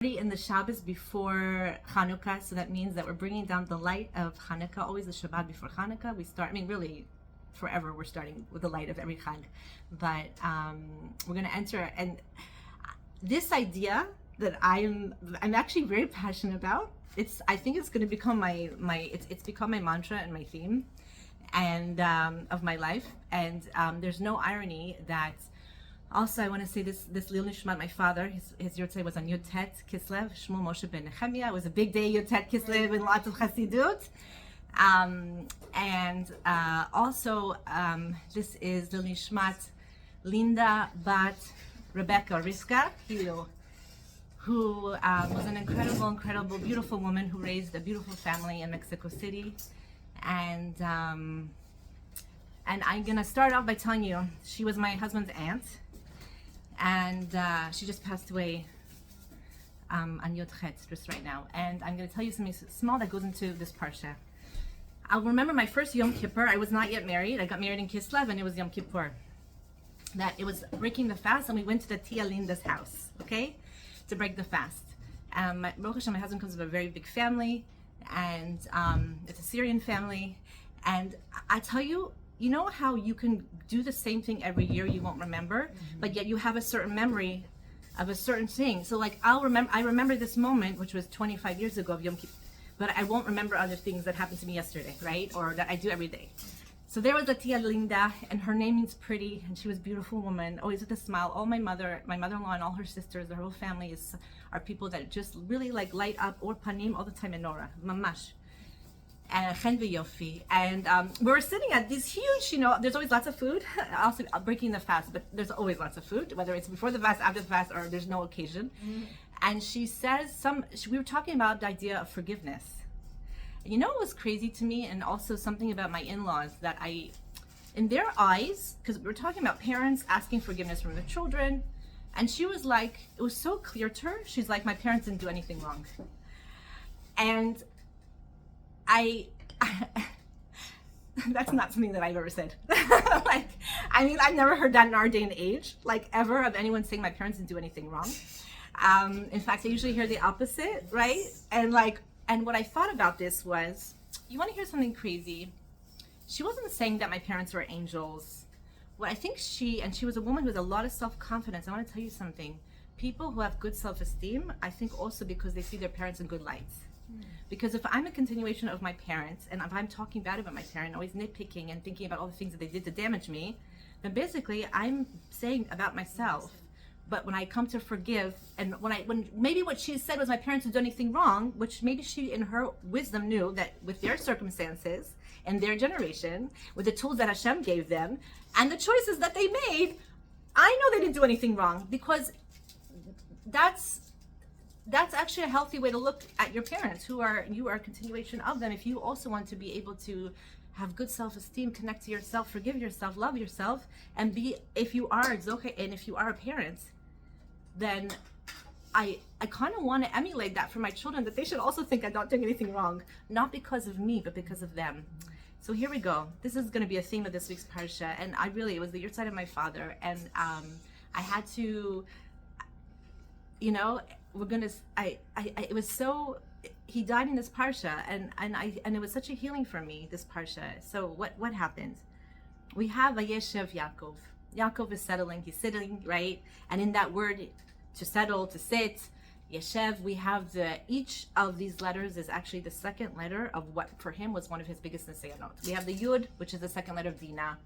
In the Shabbos before Hanukkah, so that means that we're bringing down the light of Hanukkah. Always the Shabbat before Hanukkah, we start. I mean, really, forever we're starting with the light of every Chag. But we're going to enter, and this idea that I'm actually very passionate about. I think it's going to become it's become my mantra and my theme, and of my life. And there's no irony that. Also, I want to say this Lil Nishmat, my father, his Yortzei was on Yud Tet Kislev, Shmuel Moshe ben Nechamia. It was a big day, Yud Tet Kislev, and lots of Chassidut. Also, this is Lil Nishmat Linda bat Rebecca, Rivka, who was an incredible, beautiful woman who raised a beautiful family in Mexico City. And I'm going to start off by telling you, she was my husband's aunt. And she just passed away on Yod Chet just right now. And I'm going to tell you something small that goes into this Parsha. I'll remember my first Yom Kippur. I was not yet married. I got married in Kislev, and it was Yom Kippur. That it was breaking the fast, and we went to the Tia Linda's house, okay, to break the fast. Baruch Hashem, my husband comes from a very big family, and it's a Syrian family. And I tell you, you know how you can do the same thing every year, you won't remember, but yet you have a certain memory of a certain thing. So like I remember this moment, which was 25 years ago of Yom Kippur, but I won't remember other things that happened to me yesterday, right? Or that I do every day. So there was a Tia Linda, and her name means pretty, and she was a beautiful woman, always with a smile. All my mother-in-law and all her sisters, their whole family are people that just really like light up, or panim all the time, menorah, mamash. And we were sitting at this huge, there's always lots of food. Also breaking the fast, but there's always lots of food, whether it's before the fast, after the fast, or there's no occasion. And she says we were talking about the idea of forgiveness. You know what was crazy to me, and also something about my in-laws, that in their eyes, because we were talking about parents asking forgiveness from their children, and she was like, it was so clear to her, she's like, my parents didn't do anything wrong. And that's not something that I've ever said. I've never heard that in our day and age, ever, of anyone saying my parents didn't do anything wrong. In fact, I usually hear the opposite, right? And what I thought about this was, you want to hear something crazy? She wasn't saying that my parents were angels. What I think she was a woman with a lot of self-confidence. I want to tell you something. People who have good self-esteem, I think also because they see their parents in good lights. Because if I'm a continuation of my parents, and if I'm talking bad about my parent, always nitpicking and thinking about all the things that they did to damage me, then basically I'm saying about myself. But when I come to forgive, and when maybe what she said was my parents didn't do anything wrong, which maybe she in her wisdom knew that with their circumstances and their generation, with the tools that Hashem gave them and the choices that they made, I know they didn't do anything wrong, because that's actually a healthy way to look at your parents, you are a continuation of them. If you also want to be able to have good self-esteem, connect to yourself, forgive yourself, love yourself, and if you are a parent, then I kind of want to emulate that for my children, that they should also think I'm not doing anything wrong, not because of me, but because of them. So here we go. This is going to be a theme of this week's Parsha, and it was the Yortzeit of my father, and I had to, it was so, he died in this Parsha, and it was such a healing for me, this Parsha. So what happened? We have Vayeshev-Yaakov. Yaakov is settling, he's sitting, right? And in that word, to settle, to sit, Yeshev, we have each of these letters is actually the second letter of what for him was one of his biggest nisayonot. We have the Yud, which is the second letter of Dinah.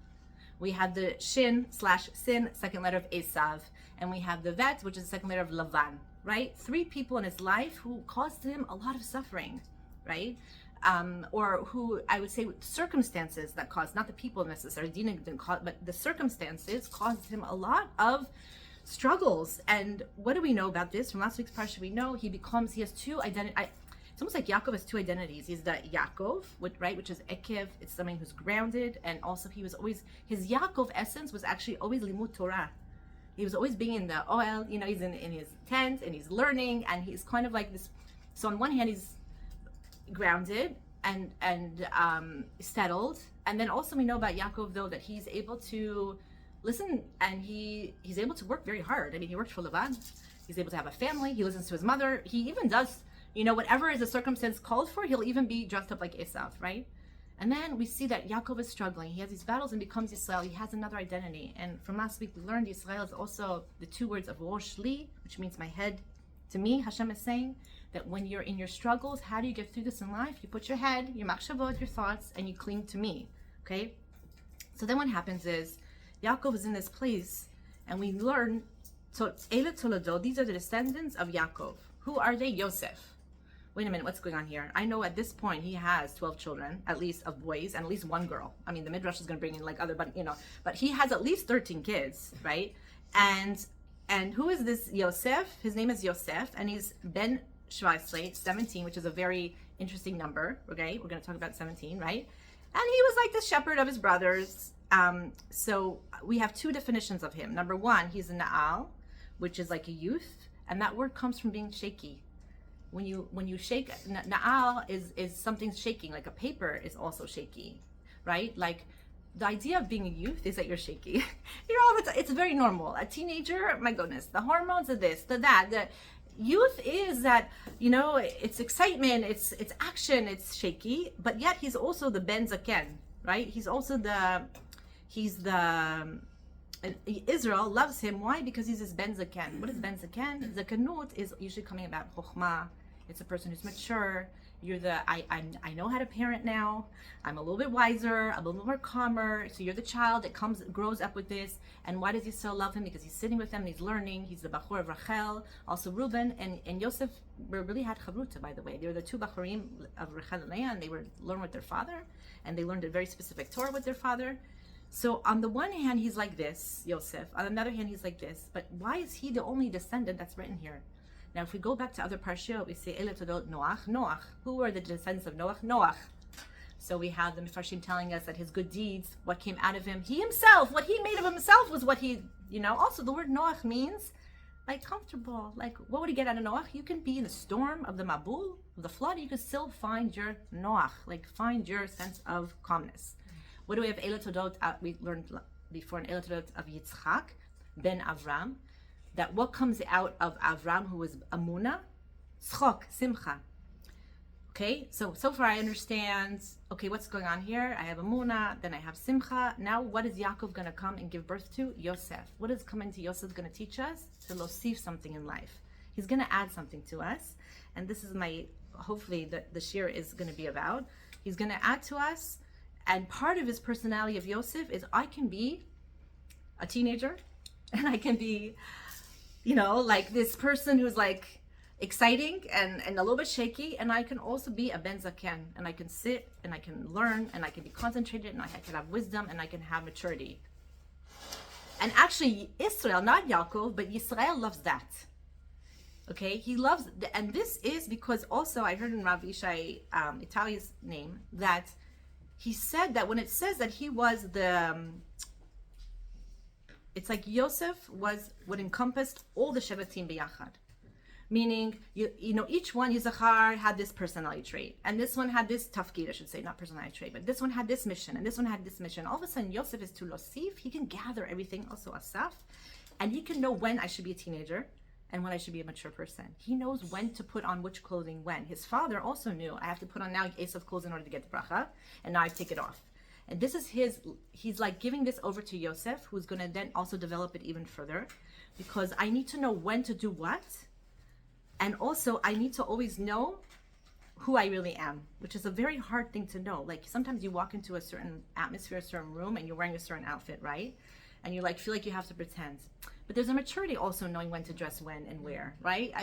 We have the Shin/Sin, second letter of Esav. And we have the Vet, which is the second letter of Lavan, right? 3 people in his life who caused him a lot of suffering, right? Or who, I would say, circumstances that caused, not the people necessarily, Dinah didn't cause, but the circumstances caused him a lot of struggles. And what do we know about this? From last week's Parsha, we know he has 2 identities. It's almost like Yaakov has 2 identities. He's the Yaakov, which is Ekev. It's somebody who's grounded, and also he was always, his Yaakov essence was actually always Limud Torah. He was always being in the Ohel, he's in his tent, and he's learning, and he's kind of like this. So on one hand, he's grounded and settled, and then also we know about Yaakov, though, that he's able to listen, and he's able to work very hard. I mean, he worked for Lavan, He's able to have a family. He listens to his mother. He even does, whatever is the circumstance called for, he'll even be dressed up like Esav, right? And then we see that Yaakov is struggling. He has these battles and becomes Yisrael. He has another identity. And from last week, we learned Yisrael is also the two words of Rosh Li, which means my head. To me, Hashem is saying that when you're in your struggles, how do you get through this in life? You put your head, your haShavua, your thoughts, and you cling to me, okay? So then what happens is, Yaakov is in this place, and we learn, Eile Toledot, these are the descendants of Yaakov. Who are they? Yosef. Wait a minute, what's going on here? I know at this point he has 12 children, at least of boys, and at least one girl. I mean, the Midrash is going to bring in like other, but he has at least 13 kids, right? And who is this Yosef? His name is Yosef, and he's Ben 17, which is a very interesting number, okay? We're going to talk about 17, right? And he was like the shepherd of his brothers. So we have two definitions of him. Number one, he's a Na'al, which is like a youth, and that word comes from being shaky. When you shake, Na'al is something shaking, like a paper is also shaky, right? Like the idea of being a youth is that you're shaky. It's very normal. A teenager, my goodness, the hormones of this, that. The youth is that, it's excitement, it's action, it's shaky, but yet he's also the Ben Zaken, right? He's also Israel loves him. Why? Because he's this Ben Zaken. What is Ben Zaken? Zakenut is usually coming about Chokhmah. It's a person who's mature. You're I know how to parent now. I'm a little bit wiser. I'm a little more calmer. So you're the child that grows up with this. And why does Yisrael love him? Because he's sitting with them and he's learning. He's the Bachor of Rachel. Also Reuben and Yosef really had Chavruta, by the way. They were the two Bachorim of Rachel and Leah, and they learned with their father. And they learned a very specific Torah with their father. So on the one hand, he's like this, Yosef. On the other hand, he's like this. But why is he the only descendant that's written here? Now, if we go back to other Parsha, we say, Eile Toledot Noach. Who are the descendants of Noach? So we have the Mefarshim telling us that his good deeds, what came out of him, he himself, what he made of himself was what he, Also, the word Noach means, like, comfortable. Like, what would he get out of Noach? You can be in the storm of the Mabul, of the flood, you can still find your Noach, like, find your sense of calmness. What do we have? Eile Toledot, we learned before in Eile Toledot of Yitzchak, ben Avram, that what comes out of Avram, who was Emunah, Tzchok, Simcha. Okay, so far I understand, okay, what's going on here? I have Emunah, then I have Simcha. Now what is Yaakov going to come and give birth to? Yosef. What is coming to Yosef going to teach us? To losif something in life. He's going to add something to us. And this is hopefully the shir is going to be about. He's going to add to us. And part of his personality of Yosef is I can be a teenager and I can be, like this person who's like exciting and a little bit shaky. And I can also be a Ben Zaken, and I can sit and I can learn and I can be concentrated and I can have wisdom and I can have maturity. And actually Israel, not Yaakov, but Yisrael loves that. Okay, he loves, and this is because also I heard in Rav Ishai, Italia's name, that he said that when it says that he was it's like Yosef would encompass all the Shevatim biyachad. Meaning, each one, Yisachar had this personality trait, and this one had this tafkid, I should say, not personality trait, but this one had this mission, and this one had this mission. All of a sudden, Yosef is to losif. He can gather everything, also asaf, and he can know when I should be a teenager and when I should be a mature person. He knows when to put on which clothing when. His father also knew, I have to put on now Esav clothes in order to get the bracha, and now I take it off. And this is he's like giving this over to Yosef, who's going to then also develop it even further, because I need to know when to do what, and also I need to always know who I really am, which is a very hard thing to know. Like sometimes you walk into a certain atmosphere, a certain room, and you're wearing a certain outfit, right? And you feel like you have to pretend. But there's a maturity also knowing when to dress when and where, right?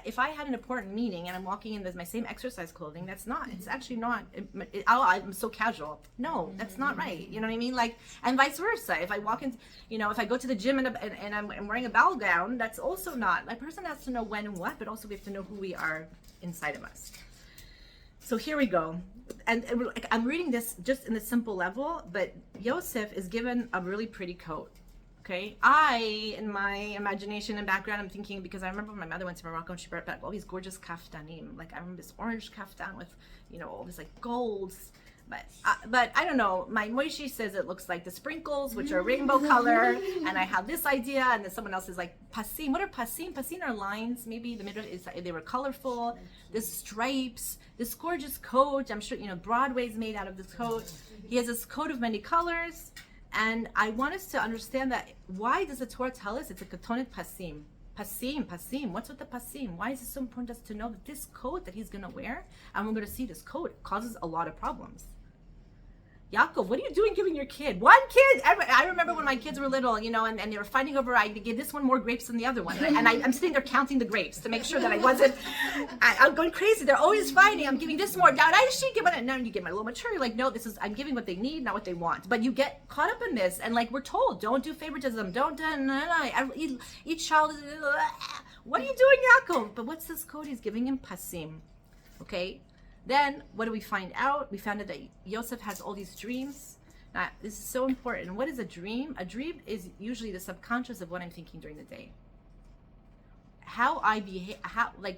If I had an important meeting and I'm walking in my same exercise clothing, it's actually not, I'm so casual. No, that's not right. You know what I mean? Like, and vice versa. If I walk in, if I go to the gym and I'm wearing a ball gown, that's also not. A person has to know when and what, but also we have to know who we are inside of us. So here we go. And I'm reading this just in the simple level, but Yosef is given a really pretty coat. Okay, in my imagination and background, I'm thinking, because I remember when my mother went to Morocco and she brought back all these gorgeous kaftanim. Like I remember this orange kaftan with, all this like golds. But I don't know. My Moshe says it looks like the sprinkles, which are rainbow color, and I have this idea, and then someone else is like pasim. What are pasim? Pasim are lines. Maybe the middle is they were colorful. This stripes, this gorgeous coat. I'm sure Broadway's made out of this coat. He has this coat of many colors, and I want us to understand that. Why does the Torah tell us it's a ketonet pasim? Pasim. What's with the pasim? Why is it so important to us to know that this coat that he's going to wear, and we're going to see this coat, causes a lot of problems? Yaakov, what are you doing giving your kid? One kid? I remember when my kids were little, and they were fighting over, I gave this one more grapes than the other one. And I'm sitting there counting the grapes to make sure that I'm going crazy. They're always fighting. I'm giving this more. Now you get my little mature. You're like, no, I'm giving what they need, not what they want. But you get caught up in this. And like we're told, don't do favoritism. Each child, what are you doing, Yaakov? But what's this code he's giving him? Pasim. Okay? Then, what do we find out? We found out that Yosef has all these dreams. Now, this is so important. What is a dream? A dream is usually the subconscious of what I'm thinking during the day. How I behave,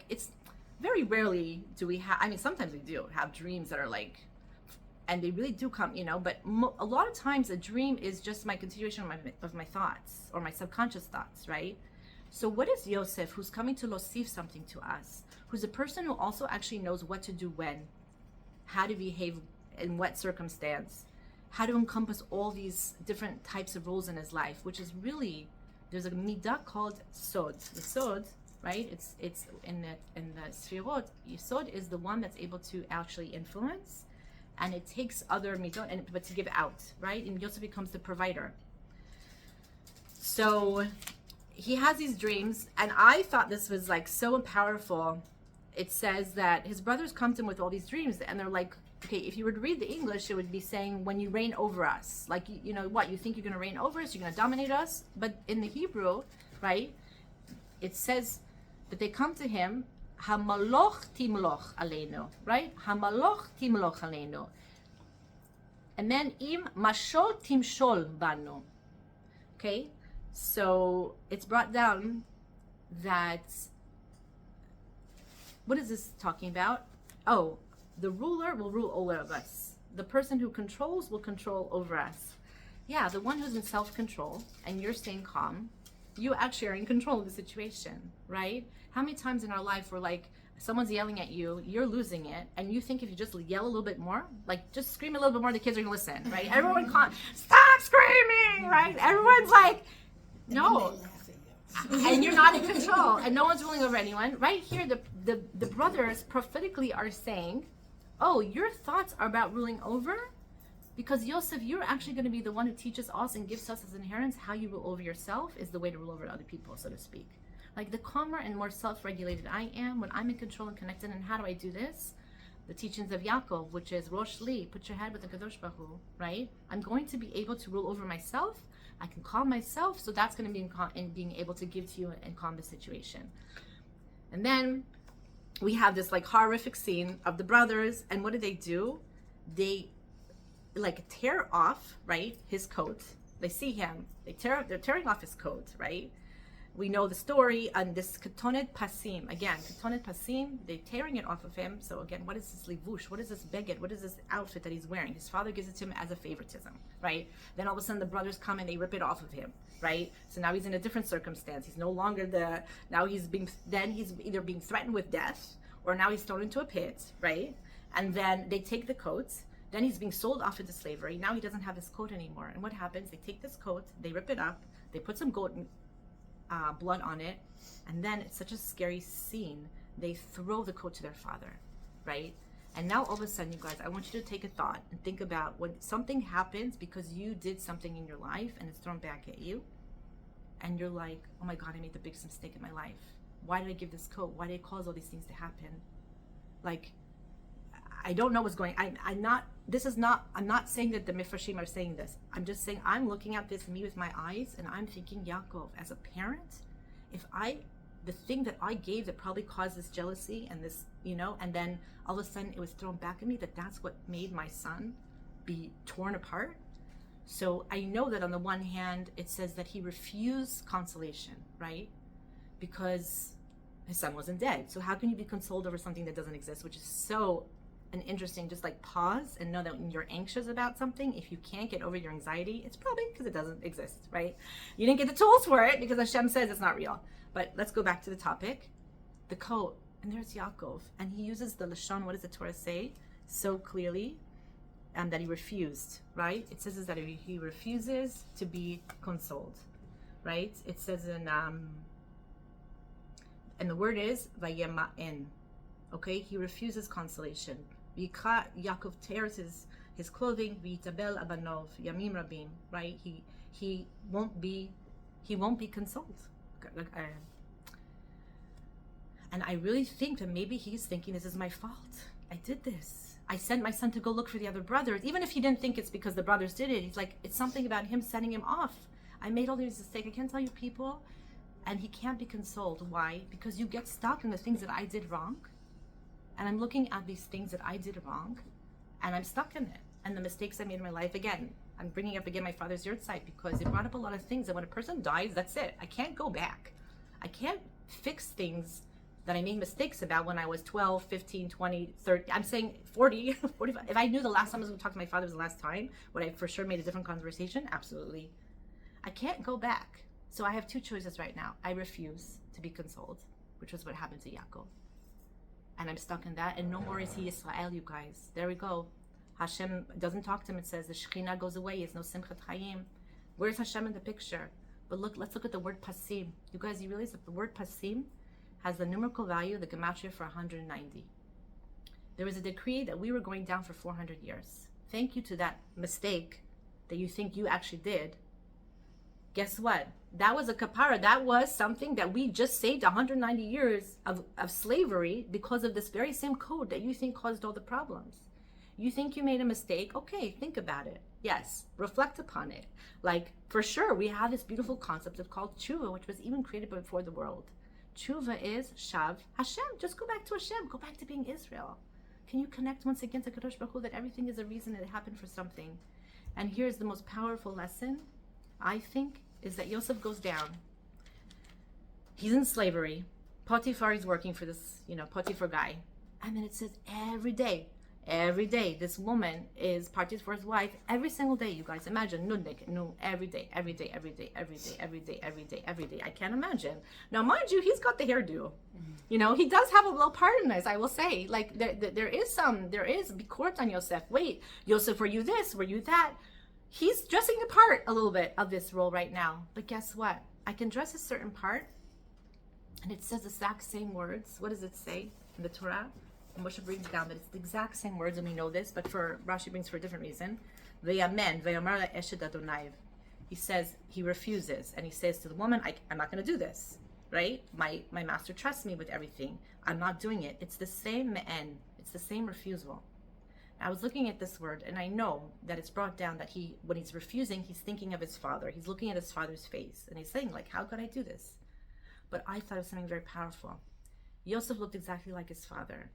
it's very rarely do we have, sometimes we do have dreams that are like, and they really do come, but a lot of times a dream is just my continuation of my thoughts, or my subconscious thoughts, right? So what is Yosef, who's coming to losif something to us, who's a person who also actually knows what to do when, how to behave in what circumstance, how to encompass all these different types of rules in his life, which is really, there's a midah called sod. The sod, right? It's in the sfirot. Sod is the one that's able to actually influence, and it takes other midot, but to give out, right? And Yosef becomes the provider. So he has these dreams, and I thought this was like so powerful. It says that his brothers come to him with all these dreams, and they're like, okay, if you were to read the English, it would be saying, when you reign over us. Like, what, you think you're going to reign over us, you're going to dominate us? But in the Hebrew, right, it says that they come to him, hamaloch timloch aleinu, right? Hamaloch timloch aleinu. And then, im mashol timshol banu. Okay? So it's brought down that, what is this talking about? Oh, the ruler will rule over us. The person who controls will control over us. Yeah, the one who's in self-control and you're staying calm, you actually are in control of the situation, right? How many times in our life we're like, someone's yelling at you, you're losing it, and you think if you just yell a little bit more, like just scream a little bit more, the kids are gonna listen, right? Everyone can't, stop screaming, right? Everyone's like, no. And you're not in control, and no one's ruling over anyone. Right here, the brothers prophetically are saying, oh, your thoughts are about ruling over? Because Yosef, you're actually going to be the one who teaches us and gives us as inheritance how you rule over yourself is the way to rule over other people, so to speak. Like the calmer and more self-regulated I am, when I'm in control and connected, and how do I do this? The teachings of Yaakov, which is Rosh Li, put your head with the Kadosh Baruch Hu, right? I'm going to be able to rule over myself. I can calm myself, so that's going to be in being able to give to you and calm the situation. And then we have this like horrific scene of the brothers, and what do? They like tear off, right, his coat. They see him, they're tearing off his coat, right? We know the story on this ketonet pasim. Again, ketonet pasim, they're tearing it off of him. So again, what is this levush? What is this beged? What is this outfit that he's wearing? His father gives it to him as a favoritism, right? Then all of a sudden the brothers come and they rip it off of him, right? So now he's in a different circumstance. He's no longer he's either being threatened with death, or now he's thrown into a pit, right? And then they take the coats. Then he's being sold off into slavery. Now he doesn't have his coat anymore. And what happens? They take this coat, they rip it up, they put some goat blood on it, and then it's such a scary scene. They throw the coat to their father, right? And now all of a sudden, you guys, I want you to take a thought and think about when something happens because you did something in your life and it's thrown back at you, and you're like, oh my God, I made the biggest mistake in my life. Why did I give this coat? Why did it cause all these things to happen? Like, I don't know what's going on. I'm not saying that the Mifrashim are saying this. I'm just saying I'm looking at this, me with my eyes, and I'm thinking, Yaakov, as a parent, the thing that I gave that probably caused this jealousy and this, and then all of a sudden it was thrown back at me, that's what made my son be torn apart. So I know that on the one hand, it says that he refused consolation, right? Because his son wasn't dead. So how can you be consoled over something that doesn't exist, which is so an interesting, just like pause and know that when you're anxious about something, if you can't get over your anxiety, it's probably because it doesn't exist, right? You didn't get the tools for it because Hashem says it's not real. But let's go back to the topic, the coat. And there's Yaakov, and he uses the Lashon, what does the Torah say? So clearly, that he refused, right? It says that he refuses to be consoled, right? It says and the word is Vayema'en, okay? He refuses consolation. Yikra, Yaakov tears his clothing, V'itabel abanov, Yamim Rabim, right? He won't be consoled. And I really think that maybe he's thinking, this is my fault. I did this. I sent my son to go look for the other brothers. Even if he didn't think it's because the brothers did it, he's like, it's something about him sending him off. I made all these mistakes. I can't tell you people. And he can't be consoled. Why? Because you get stuck in the things that I did wrong. And I'm looking at these things that I did wrong. And I'm stuck in it. And the mistakes I made in my life, again, I'm bringing up again my father's yard site because it brought up a lot of things. And when a person dies, that's it. I can't go back. I can't fix things that I made mistakes about when I was 12, 15, 20, 30, I'm saying 40, 45. If I knew the last time I was going to talk to my father was the last time, would I for sure made a different conversation? Absolutely. I can't go back. So I have two choices right now. I refuse to be consoled, which was what happened to Yaakov. And I'm stuck in that. And no more is he Israel, you guys. There we go. Hashem doesn't talk to him. It says the Shekhinah goes away. It's no Simchat Chaim. Where's Hashem in the picture? But let's look at the word pasim. You guys, you realize that the word pasim has the numerical value, the gematria, for 190. There was a decree that we were going down for 400 years. Thank you to that mistake that you think you actually did. Guess what? That was a kapara. That was something that we just saved 190 years of slavery because of this very same code that you think caused all the problems. You think you made a mistake? Okay, think about it. Yes, reflect upon it. Like, for sure, we have this beautiful concept of called tshuva, which was even created before the world. Tshuva is Shav Hashem. Just go back to Hashem. Go back to being Israel. Can you connect once again to Kadosh Baruch Hu that everything is a reason it happened for something? And here's the most powerful lesson, I think, is that Yosef goes down. He's in slavery. Potiphar is working for this, Potiphar guy. And then it says every day, this woman is Potiphar's wife. Every single day, you guys imagine, every day. I can't imagine. Now, mind you, he's got the hairdo. He does have a little part in this, I will say. Like, there is bikurat on Yosef. Wait, Yosef, were you this? Were you that? He's dressing the part a little bit of this role right now. But guess what? I can dress a certain part, and it says the exact same words. What does it say in the Torah? And Moshe brings down that it's the exact same words, and we know this, but Rashi brings for a different reason. Ve'yamen, ve'yamar la'eshet Adonai. He says, he refuses, and he says to the woman, I'm not going to do this, right? My master trusts me with everything. I'm not doing it. It's the same me'en. It's the same refusal. I was looking at this word, and I know that it's brought down that when he's refusing, he's thinking of his father. He's looking at his father's face, and he's saying, like, how could I do this? But I thought of something very powerful. Yosef looked exactly like his father.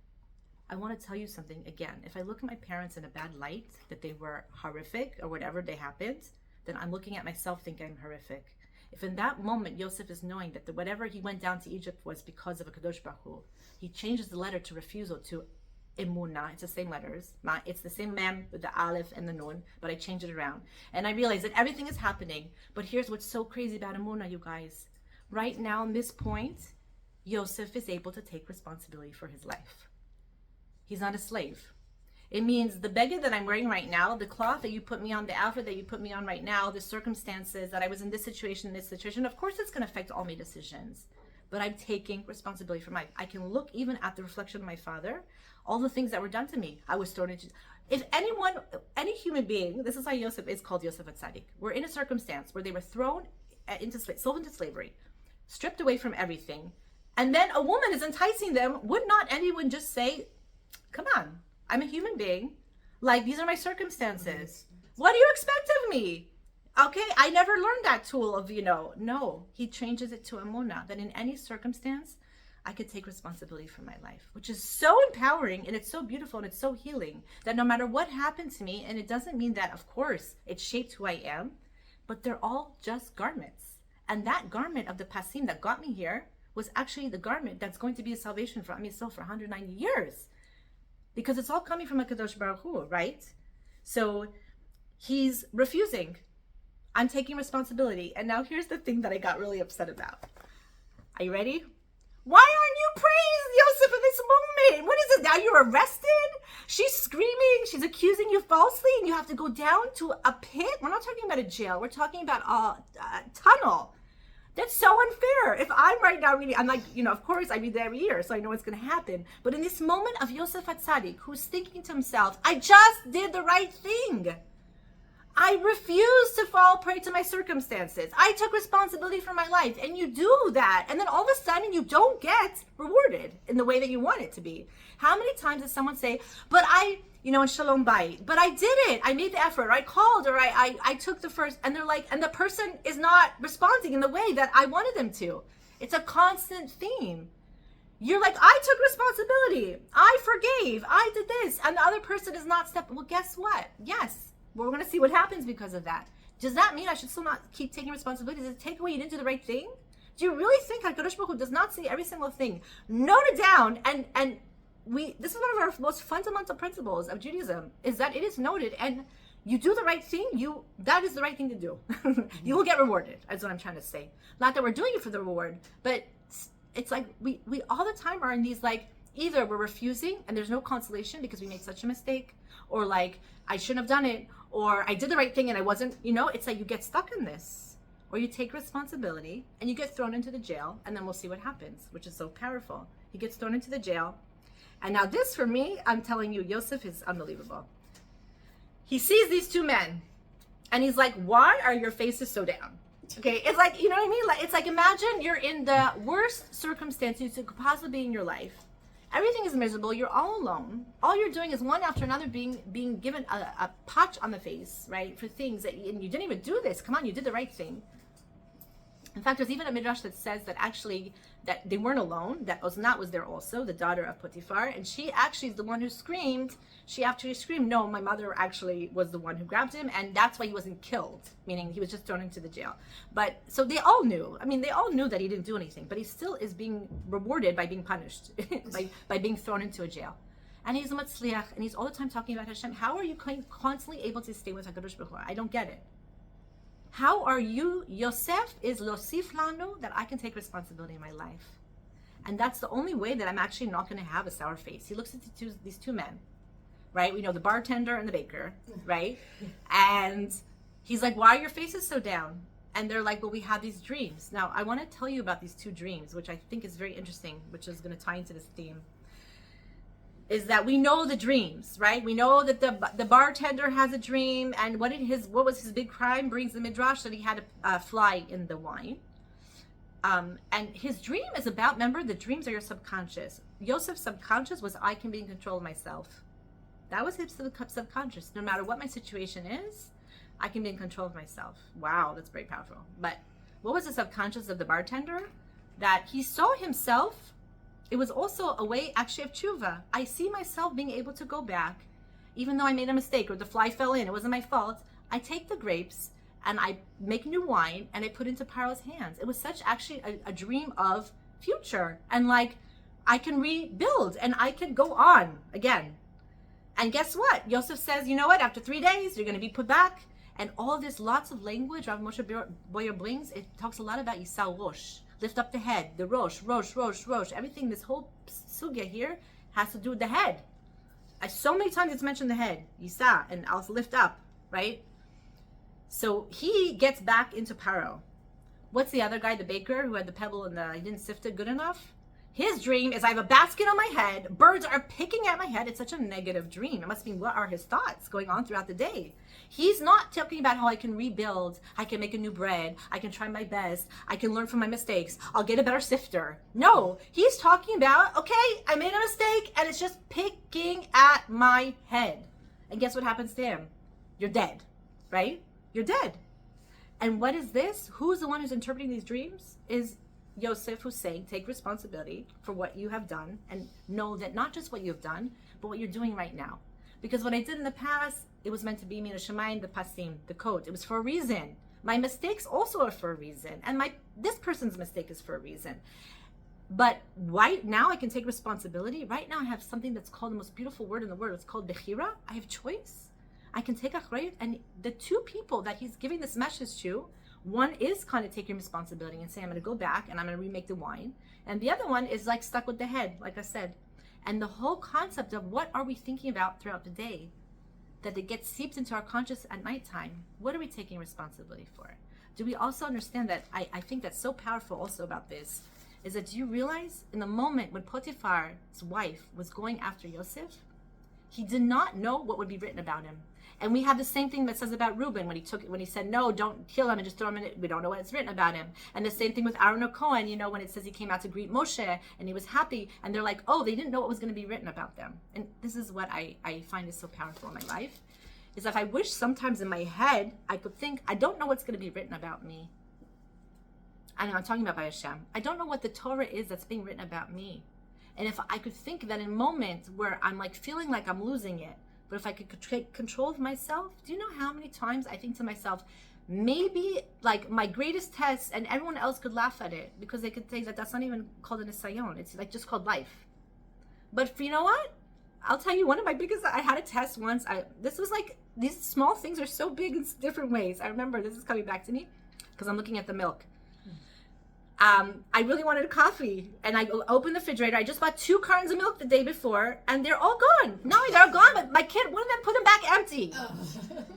I want to tell you something again. If I look at my parents in a bad light, that they were horrific or whatever they happened, then I'm looking at myself thinking I'm horrific. If in that moment Yosef is knowing that whatever he went down to Egypt was because of a Kadosh Baruch Hu, he changes the letter to refusal to Emunah. It's the same letters. It's the same mem with the aleph and the nun, but I change it around. And I realize that everything is happening. But here's what's so crazy about Emunah, you guys. Right now, in this point, Yosef is able to take responsibility for his life. He's not a slave. It means the beggar that I'm wearing right now, the cloth that you put me on, the outfit that you put me on right now, the circumstances that I was in this situation, of course it's going to affect all my decisions. But I'm taking responsibility for I can look even at the reflection of my father, all the things that were done to me. I was thrown into, if anyone, any human being, this is why Yosef is called Yosef HaTzadik. We're in a circumstance where they were thrown sold into slavery, stripped away from everything. And then a woman is enticing them. Would not anyone just say, come on, I'm a human being. Like, these are my circumstances. What do you expect of me? Okay, I never learned that tool of, no. He changes it to Emunah, that in any circumstance, I could take responsibility for my life, which is so empowering, and it's so beautiful, and it's so healing, that no matter what happened to me, and it doesn't mean that, of course, it shaped who I am, but they're all just garments. And that garment of the pasim that got me here was actually the garment that's going to be a salvation for Am Yisrael for 190 years. because it's all coming from HaKadosh Baruch Hu, right? So he's refusing. I'm taking responsibility. And now here's the thing that I got really upset about. Are you ready? Why aren't you praised, Yosef, in this moment? What is it? Now you're arrested? She's screaming. She's accusing you falsely, and you have to go down to a pit? We're not talking about a jail. We're talking about a tunnel. That's so unfair. If I'm right now reading, I'm like, of course I read that every year, so I know what's going to happen. But in this moment of Yosef HaTzadik, who's thinking to himself, I just did the right thing. I refuse to fall prey to my circumstances. I took responsibility for my life, and you do that. And then all of a sudden you don't get rewarded in the way that you want it to be. How many times does someone say, but in Shalom Bayit, but I did it. I made the effort. I called, or I took the first, and they're like, and the person is not responding in the way that I wanted them to. It's a constant theme. You're like, I took responsibility. I forgave. I did this. And the other person is not stepping. Well, guess what? Yes. We're going to see what happens because of that. Does that mean I should still not keep taking responsibility? Does it take away you didn't do the right thing? Do you really think HaKadosh Baruch Hu does not see every single thing? Note it down, and this is one of our most fundamental principles of Judaism, is that it is noted, and you do the right thing, that is the right thing to do. You will get rewarded, that's what I'm trying to say. Not that we're doing it for the reward, but it's like we all the time are in these, like, either we're refusing and there's no consolation because we made such a mistake, or like, I shouldn't have done it, or I did the right thing and I wasn't, it's like you get stuck in this. Or you take responsibility and you get thrown into the jail, and then we'll see what happens, which is so powerful. He gets thrown into the jail. And now this, for me, I'm telling you, Yosef is unbelievable. He sees these two men and he's like, why are your faces so down? Okay, it's like, you know what I mean? Like, it's like, imagine you're in the worst circumstances you could possibly be in your life. Everything is miserable. You're all alone. All you're doing is one after another being given a patch on the face, right? For things that and you didn't even do this. Come on, you did the right thing. In fact, there's even a midrash that says that actually that they weren't alone. That Osnat was there also, the daughter of Potiphar, and she actually is the one who screamed. She actually screamed, no, my mother actually was the one who grabbed him, and that's why he wasn't killed, meaning he was just thrown into the jail. But so they all knew. I mean, they all knew that he didn't do anything, but he still is being rewarded by being punished, by being thrown into a jail. And he's a matzliach, and he's all the time talking about Hashem. How are you constantly able to stay with HaKadosh Baruch Hu? I don't get it. How are you, Yosef is losif lanu, that I can take responsibility in my life. And that's the only way that I'm actually not going to have a sour face. He looks at these two men, right? We know the bartender and the baker, right? And he's like, why are your faces so down? And they're like, well, we have these dreams. Now, I want to tell you about these two dreams, which I think is very interesting, which is going to tie into this theme. Is that we know the dreams, right? We know that the bartender has a dream, and what was his big crime? Brings the midrash that he had a fly in the wine, and his dream is about. Remember, the dreams are your subconscious. Yosef's subconscious was, I can be in control of myself. That was his subconscious. No matter what my situation is, I can be in control of myself. Wow, that's very powerful. But what was the subconscious of the bartender? That he saw himself. It was also a way, actually, of tshuva. I see myself being able to go back, even though I made a mistake or the fly fell in. It wasn't my fault. I take the grapes and I make new wine and I put it into Paro's hands. It was such actually a dream of future. And like, I can rebuild and I can go on again. And guess what? Yosef says, you know what? After 3 days, you're going to be put back. And all this, lots of language Rav Moshe Boyer brings, it talks a lot about Yisal Rosh. Lift up the head, the Rosh. Everything, this whole sugya here has to do with the head. So many times it's mentioned the head, Yisa, and I'll lift up, right? So he gets back into Paro. What's the other guy, the baker, who had the pebble and he didn't sift it good enough? His dream is, I have a basket on my head, birds are picking at my head. It's such a negative dream. It must be, what are his thoughts going on throughout the day? He's not talking about how I can rebuild, I can make a new bread, I can try my best, I can learn from my mistakes, I'll get a better sifter. No, he's talking about, okay, I made a mistake and it's just picking at my head. And guess what happens to him? You're dead, right? You're dead. And what is this? Who's the one who's interpreting these dreams? Is Yosef, who's saying, take responsibility for what you have done and know that not just what you've done, but what you're doing right now. Because what I did in the past, it was meant to be Mina Shemayim, the pasim, the code. It was for a reason. My mistakes also are for a reason. And this person's mistake is for a reason. But right now I can take responsibility. Right now I have something that's called the most beautiful word in the world. It's called bechira. I have choice. I can take achrayut. And the two people that he's giving this message to, one is kind of taking responsibility and saying, I'm going to go back and I'm going to remake the wine. And the other one is like stuck with the head, like I said. And the whole concept of what are we thinking about throughout the day, that it gets seeped into our conscious at nighttime. What are we taking responsibility for? Do we also understand that, I think that's so powerful also about this, is that do you realize in the moment when Potiphar's wife was going after Yosef, he did not know what would be written about him. And we have the same thing that says about Reuben when he said, no, don't kill him and just throw him in it. We don't know what's written about him. And the same thing with Aaron or Cohen, when it says he came out to greet Moshe and he was happy, and they're like, oh, they didn't know what was going to be written about them. And this is what I find is so powerful in my life, is that I wish sometimes in my head I could think, I don't know what's going to be written about me. I'm talking about Vayeshev. I don't know what the Torah is that's being written about me. And if I could think that in moments where I'm like feeling like I'm losing it, but if I could take control of myself, do you know how many times I think to myself, maybe like my greatest test, and everyone else could laugh at it because they could say that that's not even called an isayon. It's like just called life. But you know what? I'll tell you, one of my biggest, I had a test once. This was like, these small things are so big in different ways. I remember this is coming back to me because I'm looking at the milk. I really wanted a coffee, and I opened the refrigerator. I just bought 2 cartons of milk the day before, and they're all gone. Not only they're gone, but my kid, one of them put them back empty.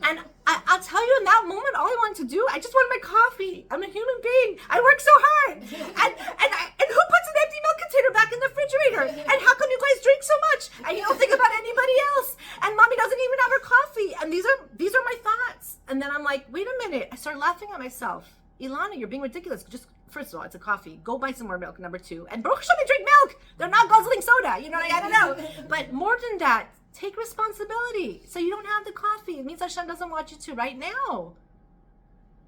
And I'll tell you, in that moment, all I wanted to do, I just wanted my coffee. I'm a human being. I work so hard. And who puts an empty milk container back in the refrigerator? And how come you guys drink so much? And you don't think about anybody else. And mommy doesn't even have her coffee. And these are my thoughts. And then I'm like, wait a minute. I started laughing at myself. Elana, you're being ridiculous. First of all, it's a coffee. Go buy some more milk, number 2. And Baruch Hashem, they drink milk. They're not guzzling soda. I don't know. But more than that, take responsibility. So you don't have the coffee. It means Hashem doesn't want you to right now.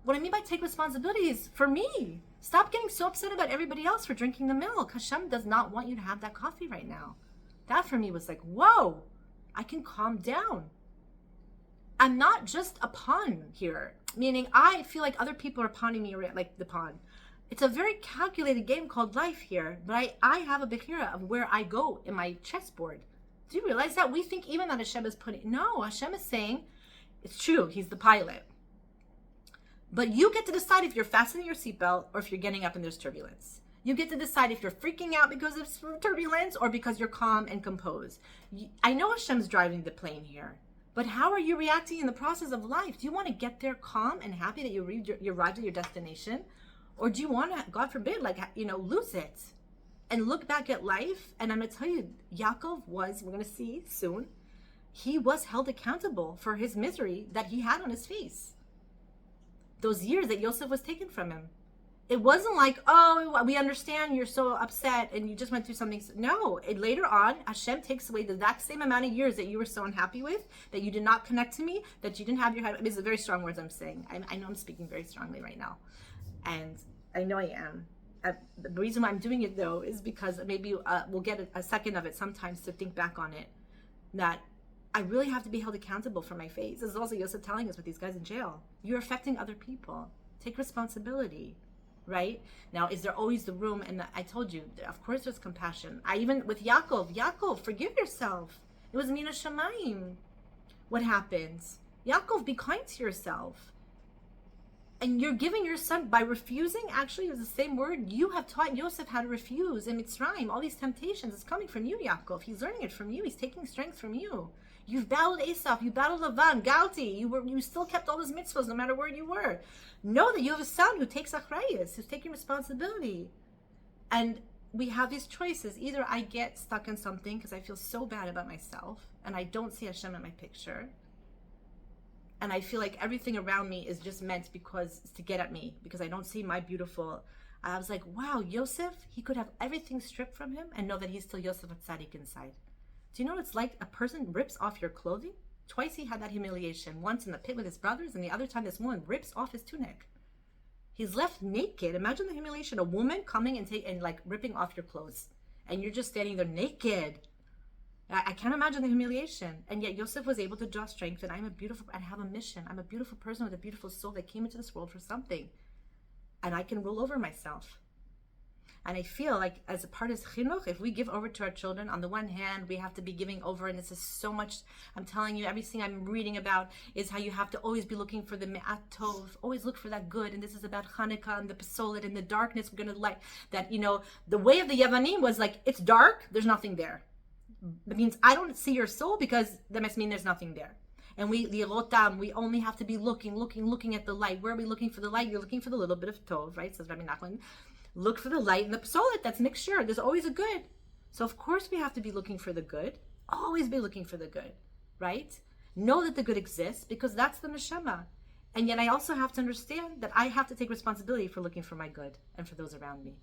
What I mean by take responsibility is for me. Stop getting so upset about everybody else for drinking the milk. Hashem does not want you to have that coffee right now. That for me was like, whoa, I can calm down. I'm not just a pawn here. Meaning I feel like other people are pawning me around, like the pawn. It's a very calculated game called life here, but I have a bechira of where I go in my chessboard. Do you realize that? We think even that Hashem is no, Hashem is saying, it's true, he's the pilot. But you get to decide if you're fastening your seatbelt or if you're getting up and there's turbulence. You get to decide if you're freaking out because of turbulence or because you're calm and composed. I know Hashem's driving the plane here, but how are you reacting in the process of life? Do you want to get there calm and happy that you arrived at your destination? Or do you want to, God forbid, lose it and look back at life? And I'm going to tell you, Yaakov we're going to see soon, he was held accountable for his misery that he had on his face. Those years that Yosef was taken from him. It wasn't like, oh, we understand you're so upset and you just went through something. No, later on, Hashem takes away the exact same amount of years that you were so unhappy with, that you did not connect to me, that you didn't have your head. These are very strong words I'm saying. I know I'm speaking very strongly right now. And I know I am. The reason why I'm doing it, though, is because maybe we'll get a second of it sometimes to think back on it, that I really have to be held accountable for my face. This is also Yosef telling us with these guys in jail. You're affecting other people. Take responsibility, right? Now, is there always the room? And I told you, of course there's compassion. Even with Yaakov, forgive yourself. It was Mina Shamayim. What happens? Yaakov, be kind to yourself. And you're giving your son, by refusing, actually is the same word, you have taught Yosef how to refuse in Mitzrayim. All these temptations is coming from you, Yaakov. He's learning it from you. He's taking strength from you. You've battled Esau, you battled Lavan, Galti. You still kept all those mitzvahs no matter where you were. Know that you have a son who takes achrayus, who's taking responsibility. And we have these choices. Either I get stuck in something because I feel so bad about myself and I don't see Hashem in my picture. And I feel like everything around me is just meant to get at me, because I don't see my beautiful. I was like, wow, Yosef, he could have everything stripped from him and know that he's still Yosef HaTzadik inside. Do you know what it's like? A person rips off your clothing. Twice he had that humiliation. Once in the pit with his brothers, and the other time this woman rips off his tunic. He's left naked. Imagine the humiliation. A woman coming and ripping off your clothes. And you're just standing there naked. I can't imagine the humiliation. And yet Yosef was able to draw strength, and I have a mission. I'm a beautiful person with a beautiful soul that came into this world for something. And I can rule over myself. And I feel like as a part of chinuch, if we give over to our children, on the one hand, we have to be giving over, and this is so much, I'm telling you, everything I'm reading about is how you have to always be looking for the me'at tov, always look for that good, and this is about Hanukkah and the Pesolet and the darkness, we're going to light that, the way of the Yavanim was like, it's dark, there's nothing there. It means I don't see your soul because that must mean there's nothing there. And we only have to be looking at the light. Where are we looking for the light? You're looking for the little bit of tov, right? Says Rabbi Nachman. Look for the light in the Pesolet. That's mixture. There's always a good. So of course we have to be looking for the good. Always be looking for the good, right? Know that the good exists because that's the neshama. And yet I also have to understand that I have to take responsibility for looking for my good and for those around me.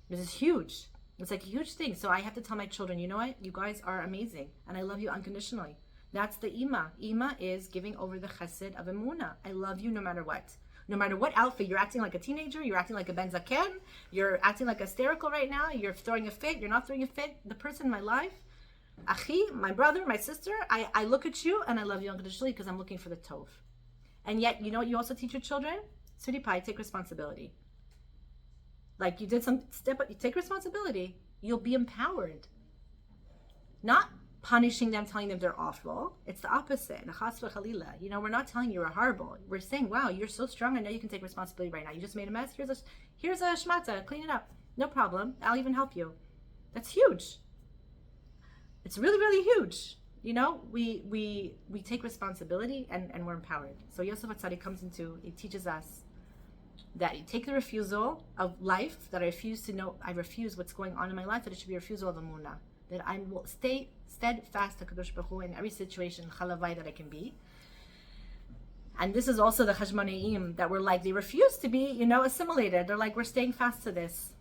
This is huge. It's like a huge thing. So I have to tell my children, you know what? You guys are amazing. And I love you unconditionally. That's the Ima. Ima is giving over the chesed of Emunah. I love you no matter what. No matter what outfit, you're acting like a teenager, you're acting like a Ben Zaken, you're acting like hysterical right now, you're throwing a fit, you're not throwing a fit. The person in my life, Achi, my brother, my sister, I look at you and I love you unconditionally because I'm looking for the tov. And yet, you know what you also teach your children? Sudi Pai, take responsibility. Like you did some step, you take responsibility, you'll be empowered. Not punishing them, telling them they're awful. It's the opposite. We're not telling you're horrible. We're saying, wow, you're so strong. I know you can take responsibility right now. You just made a mess. Here's a shmata. Clean it up. No problem. I'll even help you. That's huge. It's really, really huge. We take responsibility and we're empowered. So Yosef Hatzadi comes into, he teaches us that you take the refusal of life, that I refuse what's going on in my life, that it should be a refusal of Emunah. That I will stay steadfast to Kadosh Baruch Hu in every situation, chalavai, that I can be. And this is also the Chashmoneim, that we're like, they refuse to be, assimilated. They're like, we're staying fast to this.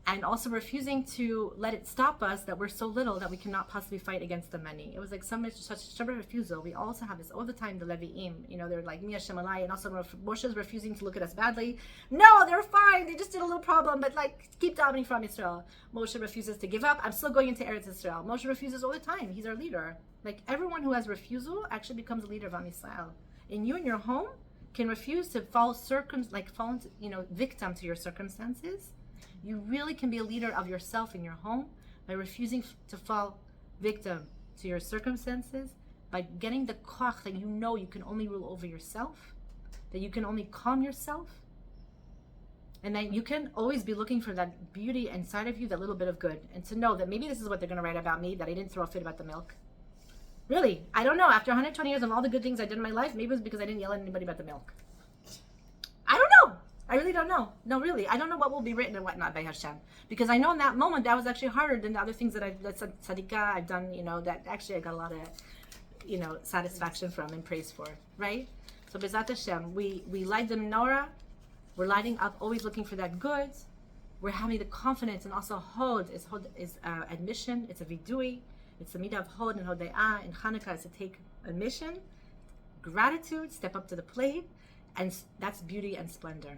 And also refusing to let it stop us, that we're so little that we cannot possibly fight against the many. It was like such a refusal. We also have this all the time, the Levi'im. They're like, Mi Hashem Alai, and also Moshe is refusing to look at us badly. No, they're fine. They just did a little problem, but keep davening from Israel. Moshe refuses to give up. I'm still going into Eretz Israel. Moshe refuses all the time. He's our leader. Like everyone who has refusal actually becomes a leader of Am Yisrael. And you in your home can refuse to fall victim to your circumstances. You really can be a leader of yourself in your home by refusing to fall victim to your circumstances, by getting the koach that you can only rule over yourself, that you can only calm yourself, and that you can always be looking for that beauty inside of you, that little bit of good, and to know that maybe this is what they're going to write about me, that I didn't throw a fit about the milk. Really, I don't know. After 120 years of all the good things I did in my life, maybe it was because I didn't yell at anybody about the milk. I don't know. I really don't know. No, really. I don't know what will be written and what not by Hashem. Because I know in that moment that was actually harder than the other things that's tzadikah I've done, that actually I got a lot of, satisfaction from and praise for, right? So Bezat Hashem, we light the menorah, we're lighting up, always looking for that good. We're having the confidence, and also hod is admission, it's a vidui, it's the midah of hod and hodayah, and Hanukkah is to take admission, gratitude, step up to the plate, and that's beauty and splendor.